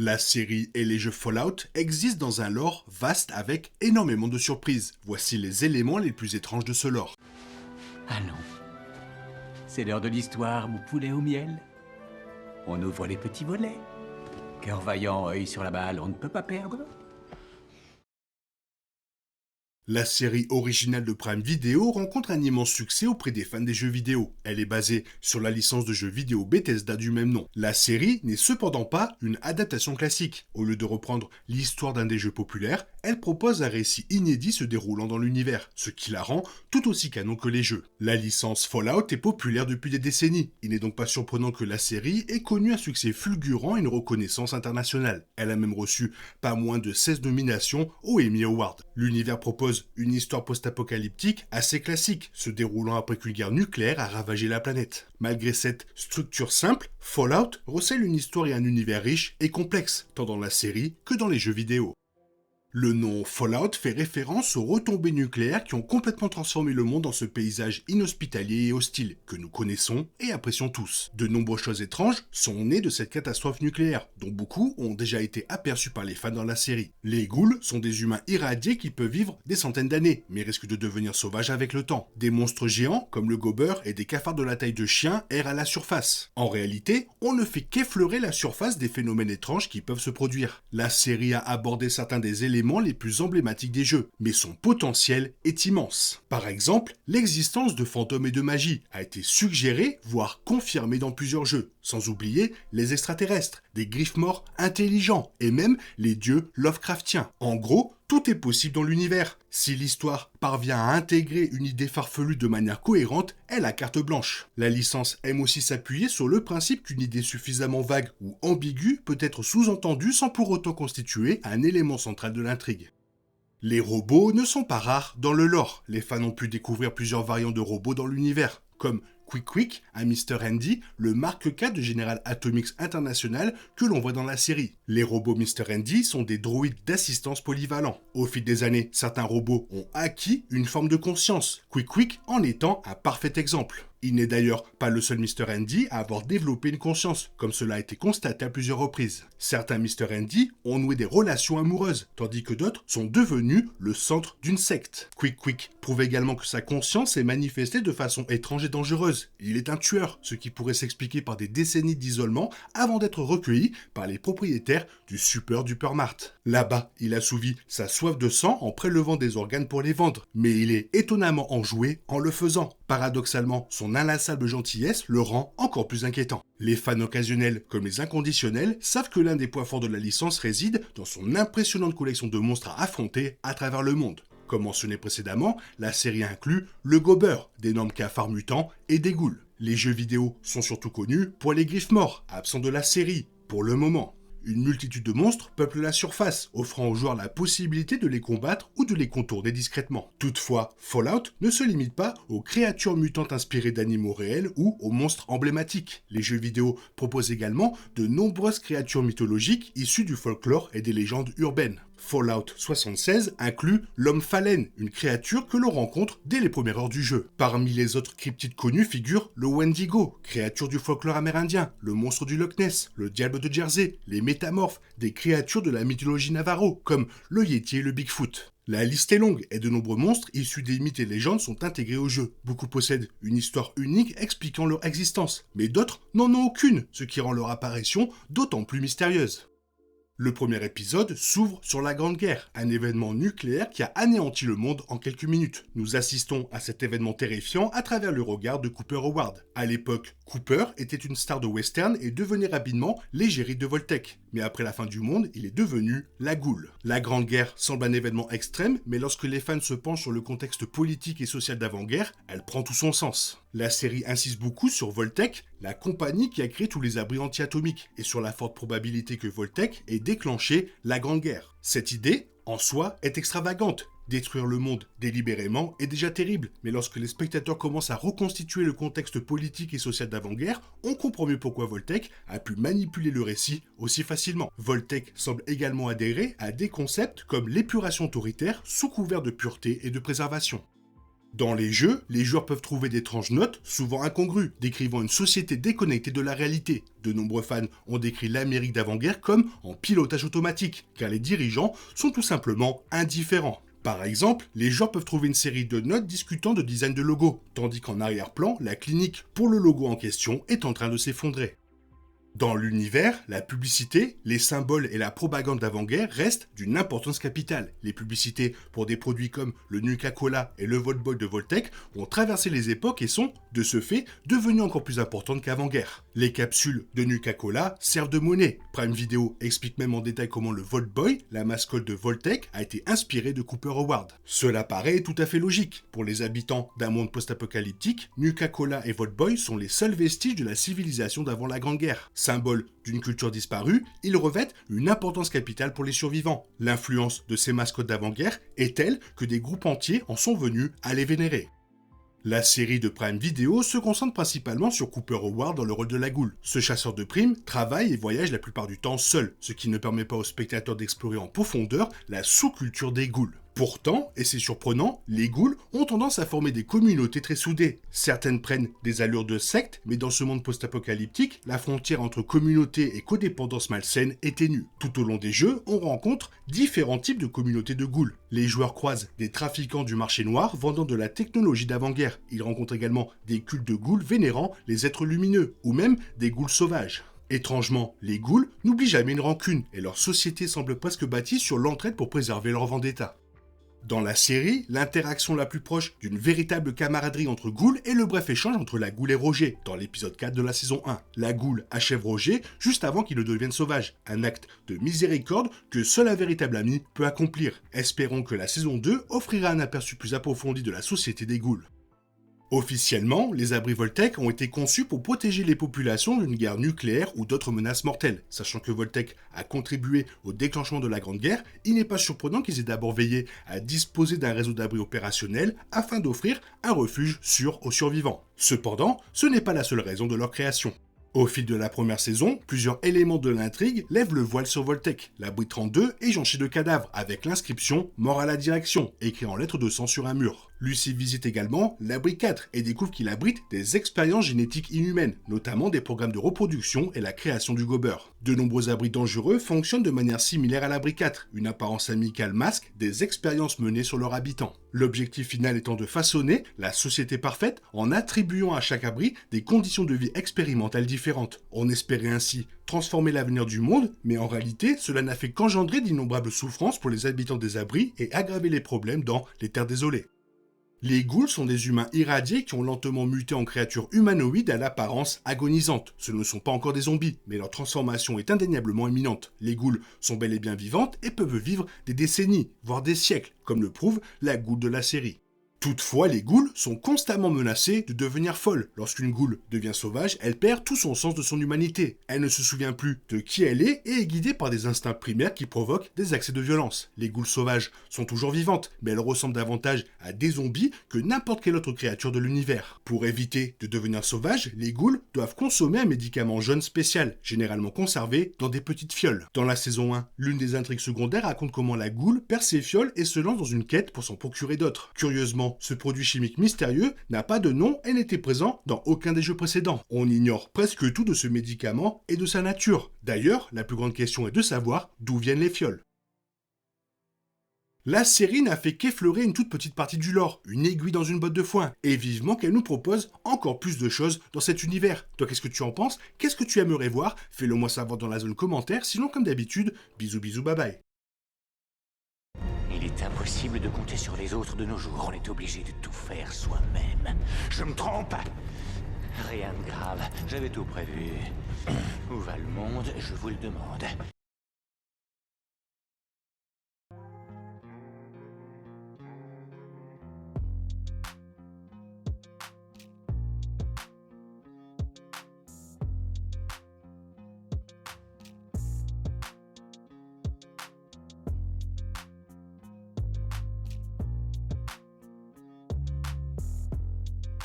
La série et les jeux Fallout existent dans un lore vaste avec énormément de surprises. Voici les éléments les plus étranges de ce lore. Allons. C'est l'heure de l'histoire, mon poulet au miel. On ouvre les petits volets. Cœur vaillant, œil sur la balle, on ne peut pas perdre. La série originale de Prime Video rencontre un immense succès auprès des fans des jeux vidéo. Elle est basée sur la licence de jeux vidéo Bethesda du même nom. La série n'est cependant pas une adaptation classique. Au lieu de reprendre l'histoire d'un des jeux populaires, elle propose un récit inédit se déroulant dans l'univers, ce qui la rend tout aussi canon que les jeux. La licence Fallout est populaire depuis des décennies. Il n'est donc pas surprenant que la série ait connu un succès fulgurant et une reconnaissance internationale. Elle a même reçu pas moins de 16 nominations aux Emmy Awards. L'univers propose une histoire post-apocalyptique assez classique, se déroulant après qu'une guerre nucléaire a ravagé la planète. Malgré cette structure simple, Fallout recèle une histoire et un univers riche et complexe, tant dans la série que dans les jeux vidéo. Le nom Fallout fait référence aux retombées nucléaires qui ont complètement transformé le monde dans ce paysage inhospitalier et hostile que nous connaissons et apprécions tous. De nombreuses choses étranges sont nées de cette catastrophe nucléaire, dont beaucoup ont déjà été aperçus par les fans dans la série. Les ghouls sont des humains irradiés qui peuvent vivre des centaines d'années, mais risquent de devenir sauvages avec le temps. Des monstres géants, comme le gobber et des cafards de la taille de chiens, errent à la surface. En réalité, on ne fait qu'effleurer la surface des phénomènes étranges qui peuvent se produire. La série a abordé certains des éléments les plus emblématiques des jeux, mais son potentiel est immense. Par exemple, l'existence de fantômes et de magie a été suggérée, voire confirmée dans plusieurs jeux, sans oublier les extraterrestres, des griffes morts intelligents, et même les dieux Lovecraftiens. En gros, tout est possible dans l'univers. Si l'histoire parvient à intégrer une idée farfelue de manière cohérente, elle a carte blanche. La licence aime aussi s'appuyer sur le principe qu'une idée suffisamment vague ou ambiguë peut être sous-entendue sans pour autant constituer un élément central de l'intrigue. Les robots ne sont pas rares dans le lore. Les fans ont pu découvrir plusieurs variantes de robots dans l'univers, comme Quick, un Mr. Handy, le Mark 4 de General Atomics International que l'on voit dans la série. Les robots Mr. Handy sont des droïdes d'assistance polyvalents. Au fil des années, certains robots ont acquis une forme de conscience, Quick en étant un parfait exemple. Il n'est d'ailleurs pas le seul Mr. Handy à avoir développé une conscience, comme cela a été constaté à plusieurs reprises. Certains Mr. Handy ont noué des relations amoureuses, tandis que d'autres sont devenus le centre d'une secte. Quick prouve également que sa conscience est manifestée de façon étrange et dangereuse. Il est un tueur, ce qui pourrait s'expliquer par des décennies d'isolement avant d'être recueilli par les propriétaires du Super Duper Mart. Là-bas, il assouvit sa soif de sang en prélevant des organes pour les vendre, mais il est étonnamment enjoué en le faisant. Paradoxalement, son inlassable gentillesse le rend encore plus inquiétant. Les fans occasionnels comme les inconditionnels savent que l'un des points forts de la licence réside dans son impressionnante collection de monstres à affronter à travers le monde. Comme mentionné précédemment, la série inclut le gobber, d'énormes cafards mutants et des ghouls. Les jeux vidéo sont surtout connus pour les griffes morts, absents de la série, pour le moment. Une multitude de monstres peuplent la surface, offrant aux joueurs la possibilité de les combattre ou de les contourner discrètement. Toutefois, Fallout ne se limite pas aux créatures mutantes inspirées d'animaux réels ou aux monstres emblématiques. Les jeux vidéo proposent également de nombreuses créatures mythologiques issues du folklore et des légendes urbaines. Fallout 76 inclut l'homme phalène, une créature que l'on rencontre dès les premières heures du jeu. Parmi les autres cryptides connus figurent le Wendigo, créature du folklore amérindien, le monstre du Loch Ness, le diable de Jersey, les métamorphes, des créatures de la mythologie Navarro, comme le Yéti et le Bigfoot. La liste est longue et de nombreux monstres issus des mythes et légendes sont intégrés au jeu. Beaucoup possèdent une histoire unique expliquant leur existence, mais d'autres n'en ont aucune, ce qui rend leur apparition d'autant plus mystérieuse. Le premier épisode s'ouvre sur la Grande Guerre, un événement nucléaire qui a anéanti le monde en quelques minutes. Nous assistons à cet événement terrifiant à travers le regard de Cooper Howard. À l'époque, Cooper était une star de western et devenait rapidement l'égérie de Voltec. Mais après la fin du monde, il est devenu la Ghoul. La Grande Guerre semble un événement extrême, mais lorsque les fans se penchent sur le contexte politique et social d'avant-guerre, elle prend tout son sens. La série insiste beaucoup sur Voltec, la compagnie qui a créé tous les abris anti-atomiques, et sur la forte probabilité que Voltec ait déclenché la Grande Guerre. Cette idée, en soi, est extravagante. Détruire le monde délibérément est déjà terrible, mais lorsque les spectateurs commencent à reconstituer le contexte politique et social d'avant-guerre, on comprend mieux pourquoi Voltec a pu manipuler le récit aussi facilement. Voltec semble également adhérer à des concepts comme l'épuration autoritaire sous couvert de pureté et de préservation. Dans les jeux, les joueurs peuvent trouver d'étranges notes, souvent incongrues, décrivant une société déconnectée de la réalité. De nombreux fans ont décrit l'Amérique d'avant-guerre comme en pilotage automatique, car les dirigeants sont tout simplement indifférents. Par exemple, les joueurs peuvent trouver une série de notes discutant de design de logo, tandis qu'en arrière-plan, la clinique pour le logo en question est en train de s'effondrer. Dans l'univers, la publicité, les symboles et la propagande d'avant-guerre restent d'une importance capitale. Les publicités pour des produits comme le Nuka-Cola et le Voltboy de Voltec ont traversé les époques et sont, de ce fait, devenues encore plus importantes qu'avant-guerre. Les capsules de Nuka-Cola servent de monnaie. Prime Video explique même en détail comment le Voltboy, la mascotte de Voltec, a été inspiré de Cooper Howard. Cela paraît tout à fait logique. Pour les habitants d'un monde post-apocalyptique, Nuka-Cola et Voltboy sont les seuls vestiges de la civilisation d'avant la Grande Guerre. Symbole d'une culture disparue, ils revêtent une importance capitale pour les survivants. L'influence de ces mascottes d'avant-guerre est telle que des groupes entiers en sont venus à les vénérer. La série de Prime Video se concentre principalement sur Cooper Howard dans le rôle de la goule. Ce chasseur de primes travaille et voyage la plupart du temps seul, ce qui ne permet pas aux spectateurs d'explorer en profondeur la sous-culture des ghouls. Pourtant, et c'est surprenant, les ghouls ont tendance à former des communautés très soudées. Certaines prennent des allures de secte, mais dans ce monde post-apocalyptique, la frontière entre communauté et codépendance malsaine est ténue. Tout au long des jeux, on rencontre différents types de communautés de ghouls. Les joueurs croisent des trafiquants du marché noir vendant de la technologie d'avant-guerre. Ils rencontrent également des cultes de ghouls vénérant les êtres lumineux, ou même des ghouls sauvages. Étrangement, les ghouls n'oublient jamais une rancune, et leur société semble presque bâtie sur l'entraide pour préserver leur vendetta. Dans la série, l'interaction la plus proche d'une véritable camaraderie entre ghouls est le bref échange entre la goule et Roger, dans l'épisode 4 de la saison 1. La goule achève Roger juste avant qu'il ne devienne sauvage, un acte de miséricorde que seul un véritable ami peut accomplir. Espérons que la saison 2 offrira un aperçu plus approfondi de la société des ghouls. Officiellement, les abris Voltec ont été conçus pour protéger les populations d'une guerre nucléaire ou d'autres menaces mortelles. Sachant que Voltec a contribué au déclenchement de la Grande Guerre, il n'est pas surprenant qu'ils aient d'abord veillé à disposer d'un réseau d'abris opérationnels afin d'offrir un refuge sûr aux survivants. Cependant, ce n'est pas la seule raison de leur création. Au fil de la première saison, plusieurs éléments de l'intrigue lèvent le voile sur Voltec. L'abri 32 est jonché de cadavres, avec l'inscription « Mort à la direction » écrit en lettres de sang sur un mur. Lucy visite également l'abri 4 et découvre qu'il abrite des expériences génétiques inhumaines, notamment des programmes de reproduction et la création du gober. De nombreux abris dangereux fonctionnent de manière similaire à l'abri 4, une apparence amicale masque des expériences menées sur leurs habitants. L'objectif final étant de façonner la société parfaite en attribuant à chaque abri des conditions de vie expérimentales différentes. On espérait ainsi transformer l'avenir du monde, mais en réalité, cela n'a fait qu'engendrer d'innombrables souffrances pour les habitants des abris et aggraver les problèmes dans les terres désolées. Les ghouls sont des humains irradiés qui ont lentement muté en créatures humanoïdes à l'apparence agonisante. Ce ne sont pas encore des zombies, mais leur transformation est indéniablement imminente. Les ghouls sont bel et bien vivantes et peuvent vivre des décennies, voire des siècles, comme le prouve la goule de la série. Toutefois, les ghouls sont constamment menacés de devenir folles. Lorsqu'une goule devient sauvage, elle perd tout son sens de son humanité. Elle ne se souvient plus de qui elle est et est guidée par des instincts primaires qui provoquent des accès de violence. Les ghouls sauvages sont toujours vivantes, mais elles ressemblent davantage à des zombies que n'importe quelle autre créature de l'univers. Pour éviter de devenir sauvages, les ghouls doivent consommer un médicament jaune spécial, généralement conservé dans des petites fioles. Dans la saison 1, l'une des intrigues secondaires raconte comment la goule perd ses fioles et se lance dans une quête pour s'en procurer d'autres. Curieusement, ce produit chimique mystérieux n'a pas de nom et n'était présent dans aucun des jeux précédents. On ignore presque tout de ce médicament et de sa nature. D'ailleurs, la plus grande question est de savoir d'où viennent les fioles. La série n'a fait qu'effleurer une toute petite partie du lore, une aiguille dans une botte de foin, et vivement qu'elle nous propose encore plus de choses dans cet univers. Toi, qu'est-ce que tu en penses? Qu'est-ce que tu aimerais voir? Fais-le moi savoir dans la zone commentaire, sinon comme d'habitude, bisous bisous bye bye. Il est impossible de compter sur les autres de nos jours, on est obligé de tout faire soi-même. Je me trompe? Rien de grave, j'avais tout prévu. Où va le monde, je vous le demande.